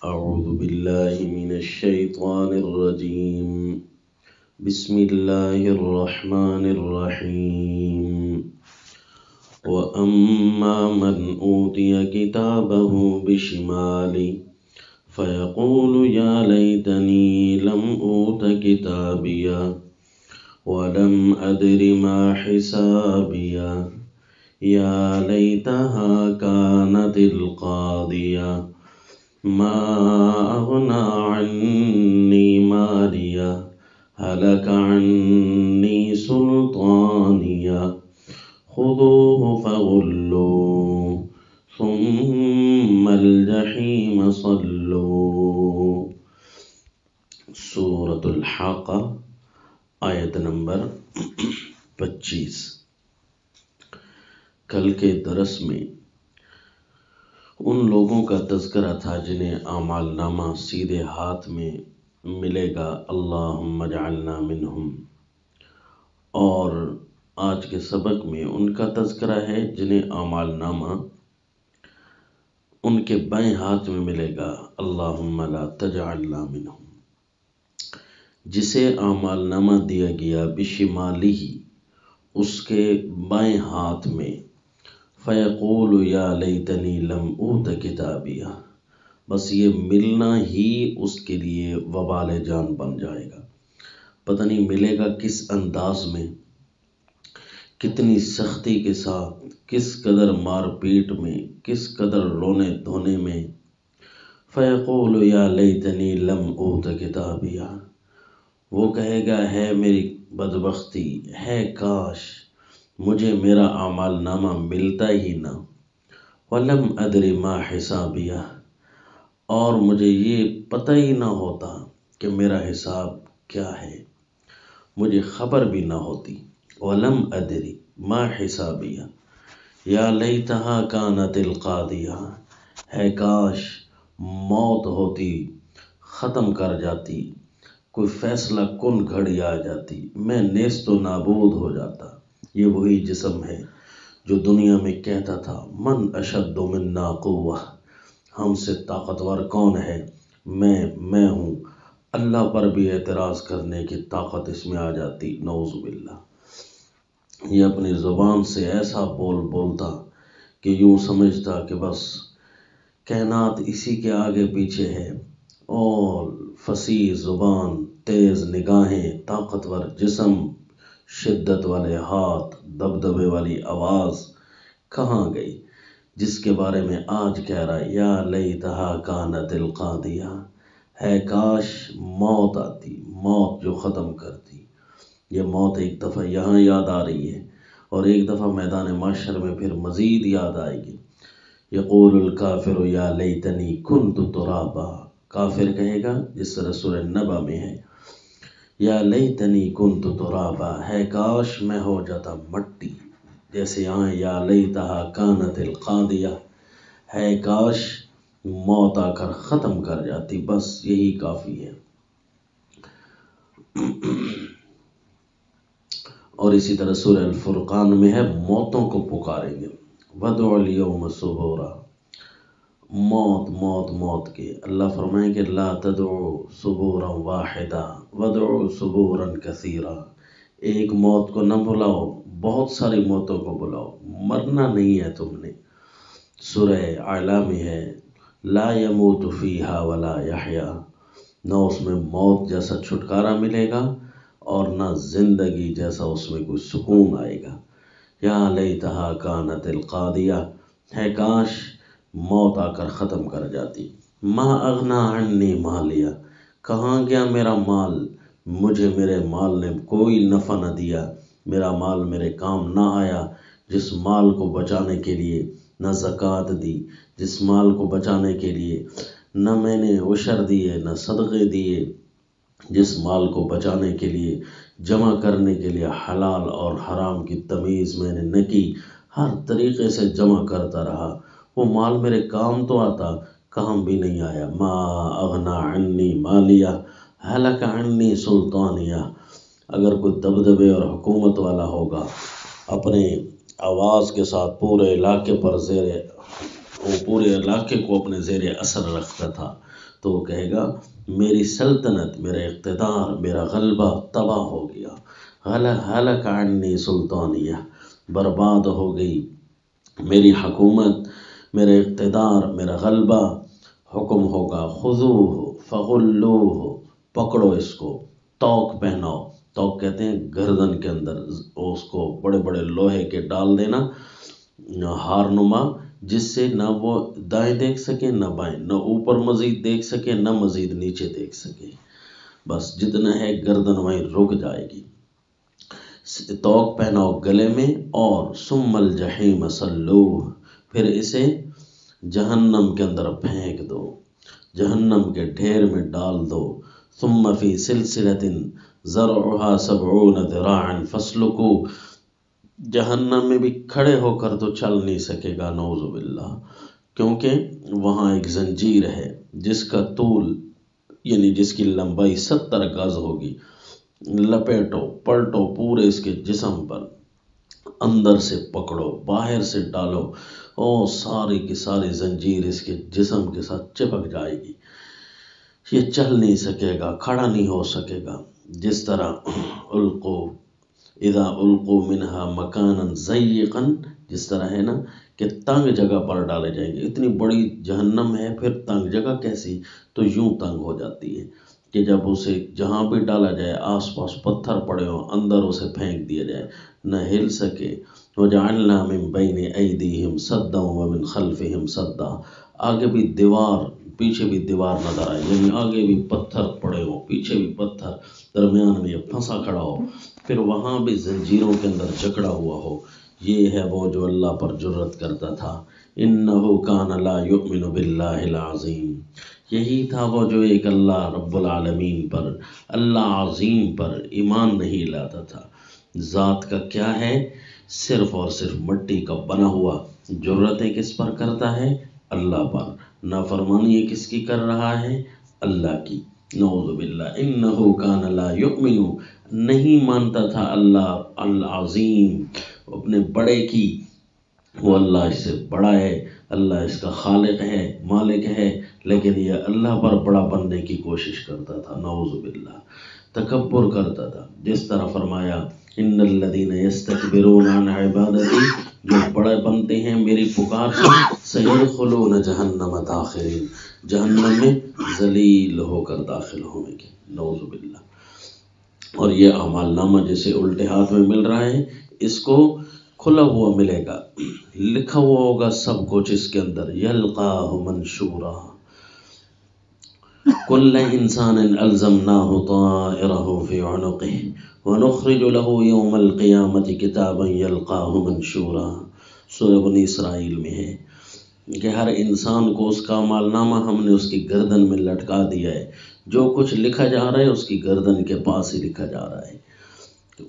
أعوذ بالله من الشيطان الرجيم. بسم الله الرحمن الرحيم. وأما من أوتي كتابه بشماله فيقول يا ليتني لم أوت كتابيا ولم أدر ما حسابيا يا ليتها كانت القاضية ما أغنى عني ماليا هلك عني سلطانيا خذوه فغلوه ثم الجحيم صلوه. سورة الحاقہ آیت نمبر 25۔ کل کے درس میں ان لوگوں کا تذکرہ تھا جنہیں اعمال نامہ سیدھے ہاتھ میں ملے گا، اللہم اجعلنا منہم، اور آج کے سبق میں ان کا تذکرہ ہے جنہیں اعمال نامہ ان کے بائیں ہاتھ میں ملے گا، اللہم لا تجعلنا منہم۔ جسے اعمال نامہ دیا گیا بشمالہ، اس کے بائیں ہاتھ میں، فیقول یا لیتنی لم اوت کتابیہ، بس یہ ملنا ہی اس کے لیے وبال جان بن جائے گا۔ پتہ نہیں ملے گا کس انداز میں، کتنی سختی کے ساتھ، کس قدر مار پیٹ میں، کس قدر رونے دھونے میں۔ فیقول یا لیتنی لم اوت کتابیہ، وہ کہے گا ہے میری بدبختی، ہے کاش مجھے میرا اعمال نامہ ملتا ہی نہ، وَلَمْ أَدْرِ مَا حِسَابِيَهْ، اور مجھے یہ پتہ ہی نہ ہوتا کہ میرا حساب کیا ہے، مجھے خبر بھی نہ ہوتی۔ وَلَمْ أَدْرِ مَا حِسَابِيَهْ يَا لَيْتَهَا كَانَتِ الْقَاضِيَةَ، ہے کاش موت ہوتی، ختم کر جاتی، کوئی فیصلہ کن گھڑی آ جاتی، میں نیست و نابود ہو جاتا۔ یہ وہی جسم ہے جو دنیا میں کہتا تھا من اشد منا قوہ، ہم سے طاقتور کون ہے، میں ہوں۔ اللہ پر بھی اعتراض کرنے کی طاقت اس میں آ جاتی، نعوذ باللہ۔ یہ اپنی زبان سے ایسا بولتا کہ یوں سمجھتا کہ بس کائنات اسی کے آگے پیچھے ہے، اور فصیح زبان، تیز نگاہیں، طاقتور جسم، شدت والے ہاتھ، دبدبے والی آواز کہاں گئی، جس کے بارے میں آج کہہ رہا ہے یا لیتہا کانت القاضیہ، ہے کاش موت آتی، موت جو ختم کرتی۔ یہ موت ایک دفعہ یہاں یاد آ رہی ہے، اور ایک دفعہ میدان محشر میں پھر مزید یاد آئے گی۔ یقول الکافر یا لیتنی کنت ترابا، کافر کہے گا جس طرح سورہ نبا میں ہے، یا لیتنی کنت ترابا، ہے کاش میں ہو جاتا مٹی، جیسے یہاں یا لیتہا کانت القاضیہ، ہے کاش موت آ کر ختم کر جاتی، بس یہی کافی ہے۔ اور اسی طرح سورہ الفرقان میں ہے موتوں کو پکاریں گے، وَادْعُوا الْيَوْمَ ثُبُورًا، موت موت موت کے، اللہ فرمائیں کہ لا تدعوا ثبورا واحدا وادعوا ثبورا کثیرا، ایک موت کو نہ بلاؤ، بہت ساری موتوں کو بلاؤ، مرنا نہیں ہے تم نے۔ سورہ اعلیٰ میں ہے لا يموت فیہا ولا یحیا، نہ اس میں موت جیسا چھٹکارا ملے گا اور نہ زندگی جیسا اس میں کوئی سکون آئے گا۔ یا لیتہا کانت القاضیہ، ہے کاش موت آ کر ختم کر جاتی۔ ما اغنا عنی مالیہ، کہاں گیا میرا مال، مجھے میرے مال نے کوئی نفع نہ دیا، میرا مال میرے کام نہ آیا، جس مال کو بچانے کے لیے نہ زکوٰۃ دی، جس مال کو بچانے کے لیے نہ میں نے عشر دیے، نہ صدقے دیے، جس مال کو بچانے کے لیے، جمع کرنے کے لیے حلال اور حرام کی تمیز میں نے نہ کی، ہر طریقے سے جمع کرتا رہا، وہ مال میرے کام تو آتا، کام بھی نہیں آیا۔ ما اغنا عنی مالیہ ہلک عنی سلطانیہ، اگر کوئی دبدبے اور حکومت والا ہوگا، اپنے آواز کے ساتھ پورے علاقے پر زیر وہ پورے علاقے کو اپنے زیر اثر رکھتا تھا، تو وہ کہے گا میری سلطنت، میرا اقتدار، میرا غلبہ تباہ ہو گیا، ہلک عنی سلطانیہ، برباد ہو گئی میری حکومت، میرا اقتدار، میرا غلبہ۔ حکم ہوگا خذوہ فغلوہ، پکڑو اس کو، توق پہناؤ، توق کہتے ہیں گردن کے اندر اس کو بڑے بڑے لوہے کے ڈال دینا، ہارنما، جس سے نہ وہ دائیں دیکھ سکے نہ بائیں، نہ اوپر مزید دیکھ سکے نہ مزید نیچے دیکھ سکے، بس جتنا ہے گردن وہیں رک جائے گی۔ توق پہناؤ گلے میں، اور ثم الجحیم صلوہ، پھر اسے جہنم کے اندر پھینک دو، جہنم کے ڈھیر میں ڈال دو۔ ثم فی سلسلۃ ذرعها 70 ذراعا فاسلکوہ، جہنم میں بھی کھڑے ہو کر تو چل نہیں سکے گا، نعوذ باللہ، کیونکہ وہاں ایک زنجیر ہے جس کا طول یعنی جس کی لمبائی 70 گز ہوگی، لپیٹو پلٹو پورے اس کے جسم پر، اندر سے پکڑو باہر سے ڈالو، او ساری کی ساری زنجیر اس کے جسم کے ساتھ چپک جائے گی، یہ چل نہیں سکے گا، کھڑا نہیں ہو سکے گا۔ جس طرح اذا القوا منہا مکانا ضیقا، جس طرح ہے نا کہ تنگ جگہ پر ڈالے جائیں گے، اتنی بڑی جہنم ہے پھر تنگ جگہ کیسی، تو یوں تنگ ہو جاتی ہے کہ جب اسے جہاں بھی ڈالا جائے آس پاس پتھر پڑے ہوں، اندر اسے پھینک دیا جائے، نہ ہل سکے۔ وَجَعَلْنَا مِن بَيْنِ أَيْدِيهِمْ سَدًّا وَمِن خَلْفِهِمْ سَدًّا، آگے بھی دیوار پیچھے بھی دیوار نظر آئے، یعنی آگے بھی پتھر پڑے ہو پیچھے بھی پتھر، درمیان میں یہ پھنسا کھڑا ہو، پھر وہاں بھی زنجیروں کے اندر جکڑا ہوا ہو۔ یہ ہے وہ جو اللہ پر جرت کرتا تھا، إِنَّهُ كَانَ لَا يُؤْمِنُ بِاللَّهِ الْعَظِيمِ، یہی تھا وہ جو ایک اللہ رب العالمین پر، اللہ عظیم پر ایمان نہیں لاتا تھا۔ ذات کا کیا ہے؟ صرف اور صرف مٹی کا بنا ہوا، جرتیں کس پر کرتا ہے؟ اللہ پر، نافرمانی کس کی کر رہا ہے؟ اللہ کی، نعوذ باللہ۔ انہ کان لا یؤمن، نہیں مانتا تھا اللہ العظیم، اپنے بڑے کی، وہ اللہ اس سے بڑا ہے، اللہ اس کا خالق ہے مالک ہے، لیکن یہ اللہ پر بڑا بننے کی کوشش کرتا تھا، نعوذ باللہ، تکبر کرتا تھا۔ جس طرح فرمایا ان الذین یستکبرون عن عبادتی، جو بڑے بنتے ہیں میری پکار سے، سیدخلون جہنم داخرین، جہنم میں ذلیل ہو کر داخل ہوں گے، نعوذ باللہ۔ اور یہ اعمال نامہ جسے الٹے ہاتھ میں مل رہا ہے، اس کو کھلا ہوا ملے گا، لکھا ہوا ہوگا سب کچھ اس کے اندر، یلقاہ منشورا، کل انسان الزمناہ طائرہ فی عنقہ ونخرج له یوم القیامت کتابا یلقاہ منشورا، سورہ بنی اسرائیل میں ہے کہ ہر انسان کو اس کا اعمال نامہ ہم نے اس کی گردن میں لٹکا دیا ہے، جو کچھ لکھا جا رہا ہے اس کی گردن کے پاس ہی لکھا جا رہا ہے،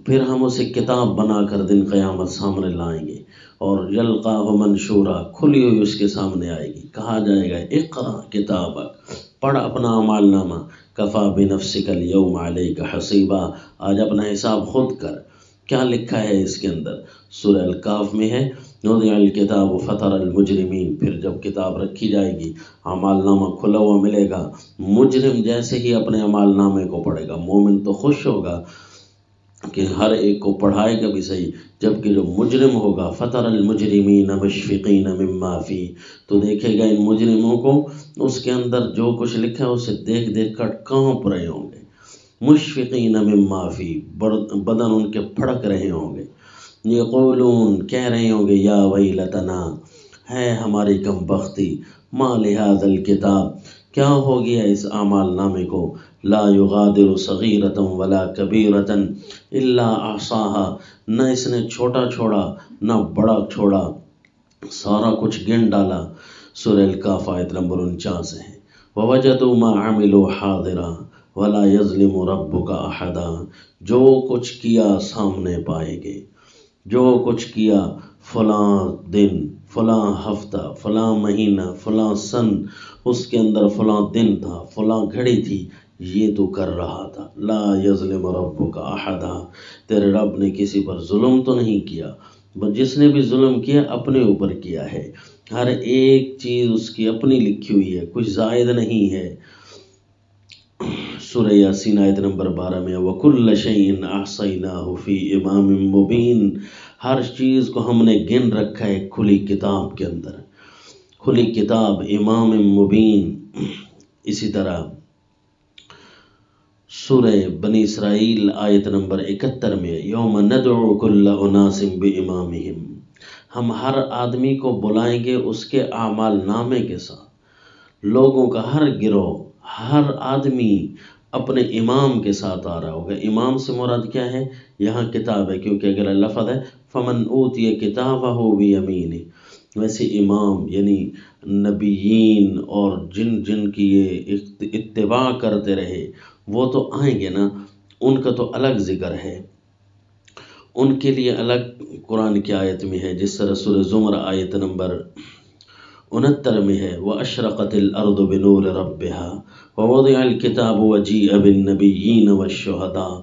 پھر ہم اسے کتاب بنا کر دن قیامت سامنے لائیں گے، اور یلقاہ منشورا، کھلی ہوئی اس کے سامنے آئے گی، کہا جائے گا اقرا کتابک، پڑھ اپنا اعمال نامہ، کفا بنفسک اليوم علیک حسیبا، آج اپنا حساب خود کر، کیا لکھا ہے اس کے اندر۔ سورہ الکاف میں ہے وضع الکتاب فتر المجرمین، پھر جب کتاب رکھی جائے گی، اعمال نامہ کھلا ہوا ملے گا، مجرم جیسے ہی اپنے اعمال نامے کو پڑھے گا، مومن تو خوش ہوگا کہ ہر ایک کو پڑھائے گا بھی صحیح، جبکہ جو مجرم ہوگا فتر المجرمین مشفقین مما فی، تو دیکھے گا ان مجرموں کو اس کے اندر جو کچھ لکھا ہے اسے دیکھ دیکھ کر کانپ رہے ہوں گے، مشفقین مما فی، بدن ان کے پھڑک رہے ہوں گے، یقولون، کہہ رہے ہوں گے یا ویلتنا، ہے ہماری کم بختی، ما لہذا الکتاب، کیا ہو گیا اس اعمال نامے کو، لا یغادر صغیرۃ ولا کبیرۃ الا احصاها، نہ اس نے چھوٹا چھوڑا نہ بڑا چھوڑا، سارا کچھ گن ڈالا۔ سورہ الکاف آیت نمبر 49 ہے، ووجدوا ما عملوا حاضرا ولا یظلم ربک احدا، جو کچھ کیا سامنے پائیں گے، جو کچھ کیا، فلاں دن، فلاں ہفتہ، فلاں مہینہ، فلاں سن، اس کے اندر فلاں دن تھا، فلاں گھڑی تھی، یہ تو کر رہا تھا، لا یظلم ربک احدا، تیرے رب نے کسی پر ظلم تو نہیں کیا، جس نے بھی ظلم کیا اپنے اوپر کیا ہے، ہر ایک چیز اس کی اپنی لکھی ہوئی ہے، کچھ زائد نہیں ہے۔ سورہ یاسین آیت نمبر 12 میں وَكُلَّ شَيْءٍ أَحْصَيْنَاهُ فِي إِمَامٍ مُبِينٍ، ہر چیز کو ہم نے گن رکھا ہے کھلی کتاب کے اندر، کھلی کتاب امام مبین۔ اسی طرح سورہ بنی اسرائیل آیت نمبر 71 میں یوم ندعو کل اناس بامامہم، ہم ہر آدمی کو بلائیں گے اس کے اعمال نامے کے ساتھ۔ لوگوں کا ہر گروہ، ہر آدمی اپنے امام کے ساتھ آ رہا ہوگا۔ امام سے مراد کیا ہے؟ یہاں کتاب ہے، کیونکہ اگر لفظ ہے فمن اوتی کتابہ بیمینہ، ویسے امام یعنی نبیین اور جن جن کی یہ اتباع کرتے رہے وہ تو آئیں گے نا، ان کا تو الگ ذکر ہے، ان کے لیے الگ قرآن کی آیت میں ہے، جس طرح سورہ زمر آیت نمبر 69 میں ہے وَأَشْرَقَتِ الْأَرْضُ بِنُورِ رَبِّهَا وَوُضِعَ الْكِتَابُ وَجِيءَ بِالنَّبِيِّينَ وَالشُّهَدَاءِ،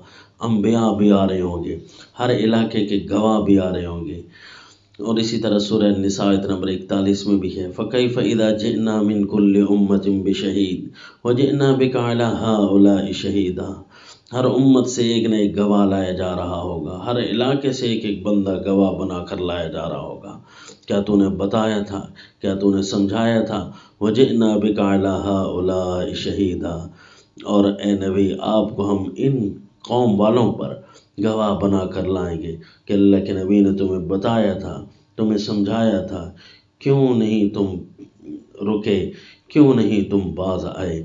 انبیاء بھی آ رہے ہوں گے، ہر علاقے کے گواہ بھی آ رہے ہوں گے۔ اور اسی طرح سورہ النساء آیت نمبر 41 میں بھی ہے فَكَيْفَ إِذَا جِئْنَا مِن كُلِّ أُمَّةٍ بِشَهِيدٍ وَجِئْنَا بِكَ عَلَى هَؤُلَاءِ شَهِيدًا، ہر امت سے ایک نہ ایک گواہ لایا جا رہا ہوگا، ہر علاقے سے ایک ایک بندہ گواہ بنا کر لایا جا رہا ہوگا۔ کیا تو نے بتایا تھا، کیا تو نے سمجھایا تھا؟ وَجِئْنَا بِكَ عَلَى هَؤُلَاءِ شَهِيدًا، اور اے نبی آپ کو ہم ان قوم والوں پر گواہ بنا کر لائیں گے کہ اللہ کے نبی نے تمہیں بتایا تھا، تمہیں سمجھایا تھا، کیوں نہیں تم رکے، کیوں نہیں تم باز آئے؟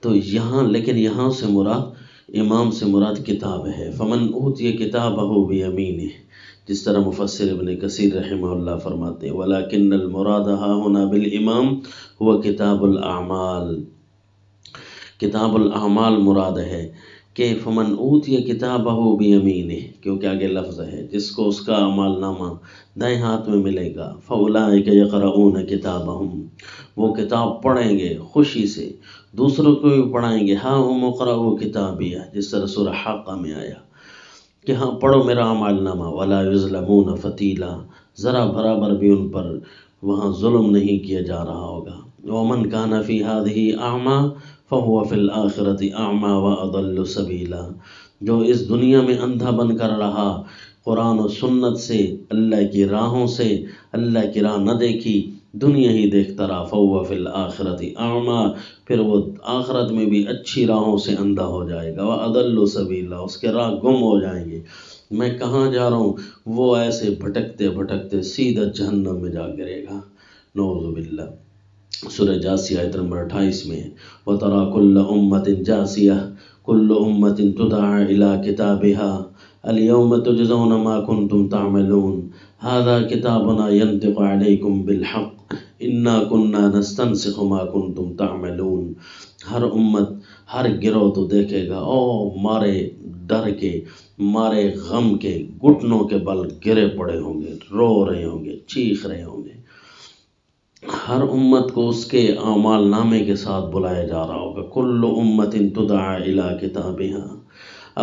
تو یہاں لیکن یہاں سے مراد امام سے مراد کتاب ہے۔ فمن اوتی کتابہ بیمینہ، جس طرح مفسر ابن کثیر رحمہ اللہ فرماتے ہیں ولیکن المراد ہاہنا بالامام هو کتاب الاعمال، کتاب الاعمال مراد ہے کہ فمن اوتی کتابہ بیمینہ، کیونکہ آگے لفظ ہے جس کو اس کا اعمال نامہ دائیں ہاتھ میں ملے گا فاولئک یقرؤون کتابہم، وہ کتاب پڑھیں گے خوشی سے، دوسروں کو بھی پڑھائیں گے ہاؤم اقرؤوا کتابیہ، جس طرح سورہ حاقہ میں آیا کہ ہاں پڑھو میرا اعمال نامہ ولا یظلمون فتیلا، ذرا برابر بھی ان پر وہاں ظلم نہیں کیا جا رہا ہوگا۔ ومن کان فی ہذہ اعمی فہو فی الآخرۃ اعمی واضل سبیلا، جو اس دنیا میں اندھا بن کر رہا، قرآن و سنت سے، اللہ کی راہوں سے، اللہ کی راہ نہ دیکھی، دنیا ہی دیکھتا رہا، فہو فی الآخرۃ اعمی، پھر وہ آخرت میں بھی اچھی راہوں سے اندھا ہو جائے گا، واضل سبیلا، اس کے راہ گم ہو جائیں گے۔ میں کہاں جا رہا ہوں، وہ ایسے بھٹکتے بھٹکتے سیدھا جہنم میں جا گرے گا، نعوذ باللہ۔ سورہ جاسیہ آیت نمبر 28 میں وَتَرَى كُلَّ أُمَّةٍ جَاسِيَةٍ كُلُّ أُمَّةٍ تُدْعَى إِلَىٰ كِتَابِهَا الْيَوْمَ تُجْزَوْنَ مَا كُنتُمْ تَعْمَلُونَ هَٰذَا كِتَابُنَا يَنطِقُ عَلَيْكُمْ بِالْحَقِّ إِنَّا كُنَّا نَسْتَنسِخُ مَا كُنتُمْ تَعْمَلُونَ، ہر امت، ہر گروہ تو دیکھے گا او مارے ڈر کے، مارے غم کے، گھٹنوں کے بل گرے پڑے ہوں گے، رو رہے ہوں گے، چیخ رہے ہوں گے۔ ہر امت کو اس کے اعمال نامے کے ساتھ بلایا جا رہا ہوگا، کل امت تدعی الی کتابہا،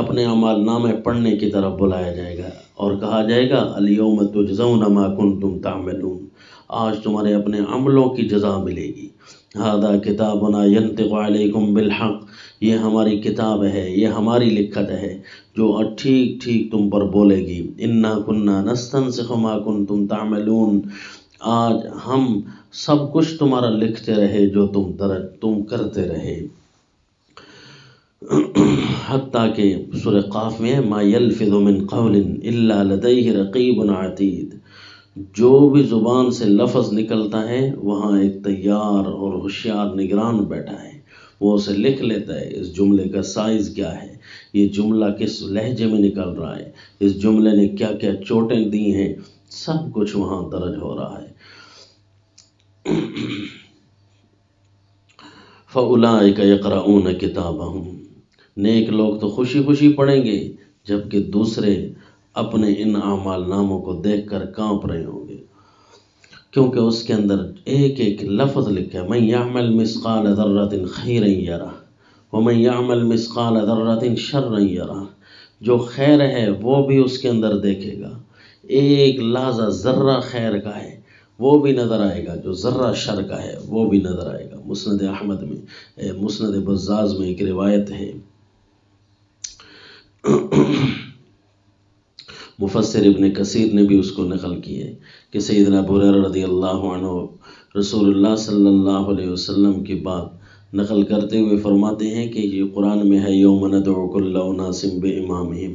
اپنے اعمال نامے پڑھنے کی طرف بلایا جائے گا اور کہا جائے گا الیوم تجزون ما کنتم تعملون، آج تمہارے اپنے عملوں کی جزا ملے گی۔ ھذا کتابنا ینطق علیکم بالحق، یہ ہماری کتاب ہے، یہ ہماری لکھت ہے جو ٹھیک ٹھیک تم پر بولے گی۔ انا کنا نستنسخ ما کنتم تعملون، آج ہم سب کچھ تمہارا لکھتے رہے جو تم کرتے رہے۔ حتیٰ کہ سورہ قاف میں ما یلفظ من قول الا لدیہ رقیب عتید، جو بھی زبان سے لفظ نکلتا ہے وہاں ایک تیار اور ہوشیار نگران بیٹھا ہے، وہ اسے لکھ لیتا ہے، اس جملے کا سائز کیا ہے، یہ جملہ کس لہجے میں نکل رہا ہے، اس جملے نے کیا کیا چوٹیں دی ہیں، سب کچھ وہاں درج ہو رہا ہے۔ فَأُولَٰئِکَ یَقْرَؤُونَ کِتَابَہُم، نیک لوگ تو خوشی خوشی پڑھیں گے، جبکہ دوسرے اپنے ان اعمال ناموں کو دیکھ کر کانپ رہے ہوں گے، کیونکہ اس کے اندر ایک ایک لفظ لکھا ہے مَن یعمل مثقال ذرۃ خیرا یرہ ومن یعمل مثقال ذرۃ شرا یرہ، جو خیر ہے وہ بھی اس کے اندر دیکھے گا، ایک لحظہ ذرہ خیر کا ہے وہ بھی نظر آئے گا، جو ذرہ شر کا ہے وہ بھی نظر آئے گا۔ مسند احمد میں، مسند بزاز میں ایک روایت ہے، مفسر ابن کثیر نے بھی اس کو نقل کی ہے کہ سیدنا ابو ہریرہ رضی اللہ عنہ رسول اللہ صلی اللہ علیہ وسلم کی بات نقل کرتے ہوئے فرماتے ہیں کہ یہ قرآن میں ہے، یوم ندعو کل اناس بامامہم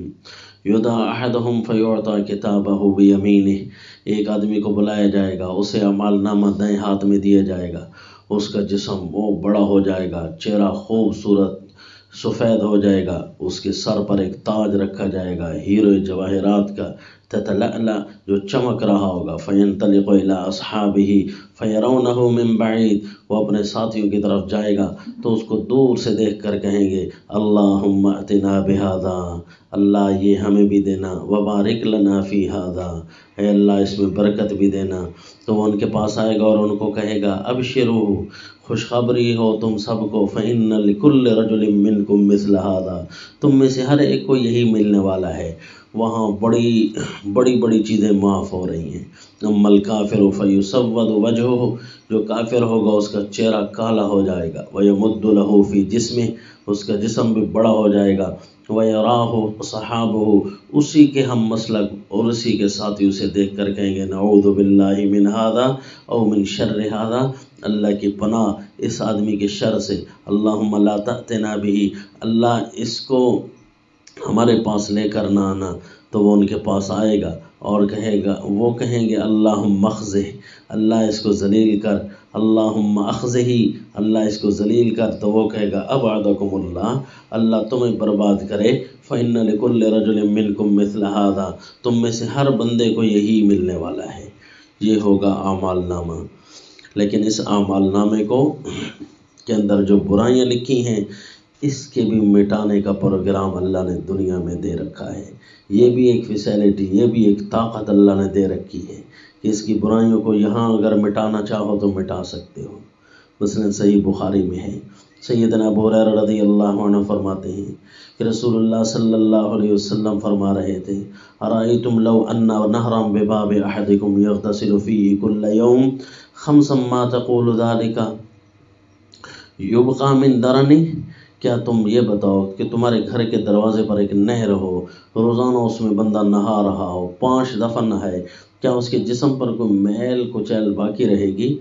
یدعی احدہم فیعطی کتابہ بیمینہ، ایک آدمی کو بلایا جائے گا، اسے اعمال نامہ دائیں ہاتھ میں دیا جائے گا، اس کا جسم وہ بڑا ہو جائے گا، چہرہ خوبصورت سفید ہو جائے گا، اس کے سر پر ایک تاج رکھا جائے گا ہیرے جواہرات کا تتلألأ جو چمک رہا ہوگا، فینطلق الی اصحابہ فیرونہ من بعید، وہ اپنے ساتھیوں کی طرف جائے گا تو اس کو دور سے دیکھ کر کہیں گے اللہم اتنا بہذا، اللہ یہ ہمیں بھی دینا، وبارک لنا فی ھذا، اے اللہ اس میں برکت بھی دینا۔ تو وہ ان کے پاس آئے گا اور ان کو کہے گا ابشروا، خوشخبری ہو تم سب کو، فإن لكل رجل منکم مثل ھذا، تم میں سے ہر ایک کو یہی ملنے والا ہے۔ وہاں بڑی بڑی چیزیں معاف ہو رہی ہیں۔ اما الکافر فیسود وجہہ، جو کافر ہوگا اس کا چہرہ کالا ہو جائے گا، ویمد لہ فی جسمہ، اس کا جسم بھی بڑا ہو جائے گا، ویراہ صحابہ، اسی کے ہم مسلک اور اسی کے ساتھی اسے دیکھ کر کہیں گے نعوذ باللہ من ھذا او من شر ھذا، اللہ کی پناہ اس آدمی کے شر سے، اللہم لا تأتنا بہ، اللہ اس کو ہمارے پاس لے کر نہ آنا۔ تو وہ ان کے پاس آئے گا اور وہ کہیں گے اللہم اخزہ، اللہ اس کو ذلیل کر، اللہم اخزہ، اللہ اس کو ذلیل کر۔ تو وہ کہے گا ابعدکم اللہ، اللہ تمہیں برباد کرے، فإن لكل رجل منکم مثل ھذا، تم میں سے ہر بندے کو یہی ملنے والا ہے۔ یہ ہوگا اعمال نامہ۔ لیکن اس اعمال نامے کے اندر جو برائیاں لکھی ہیں اس کے بھی مٹانے کا پروگرام اللہ نے دنیا میں دے رکھا ہے۔ یہ بھی ایک فیسیلٹی، یہ بھی ایک طاقت اللہ نے دے رکھی ہے کہ اس کی برائیوں کو یہاں اگر مٹانا چاہو تو مٹا سکتے ہو۔ مثلا صحیح بخاری میں ہے، سیدنا ابو ہریرہ رضی اللہ عنہ فرماتے ہیں کہ رسول اللہ صلی اللہ علیہ وسلم فرما رہے تھے ارأیتم لو ان نہرا بباب احدکم یغتسل فیہ کل یوم خمسا ما تقول ذلک یبقى من درنہ، کیا تم یہ بتاؤ کہ تمہارے گھر کے دروازے پر ایک نہر ہو، روزانہ اس میں بندہ نہا رہا ہو، 5 دفعہ نہائے، کیا اس کے جسم پر کوئی میل کچیل باقی رہے گی؟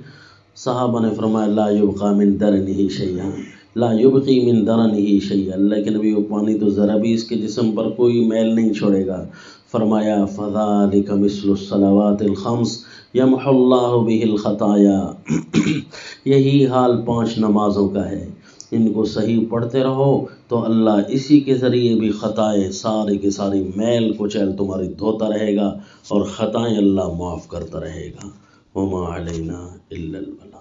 صحابہ نے فرمایا لا یبقى من درنہ شیئا، لا یبقی من درنہ شیئا، اللہ کے نبی، وہ پانی تو ذرا بھی اس کے جسم پر کوئی میل نہیں چھوڑے گا۔ فرمایا فذلک مثل الصلوات الخمس یمحو اللہ بہ الخطایا، یہی حال 5 نمازوں کا ہے، ان کو صحیح پڑھتے رہو تو اللہ اسی کے ذریعے بھی خطائیں ساری کی ساری میل کچیل تمہاری دھوتا رہے گا اور خطائیں اللہ معاف کرتا رہے گا۔ وما علینا الا البلاغ۔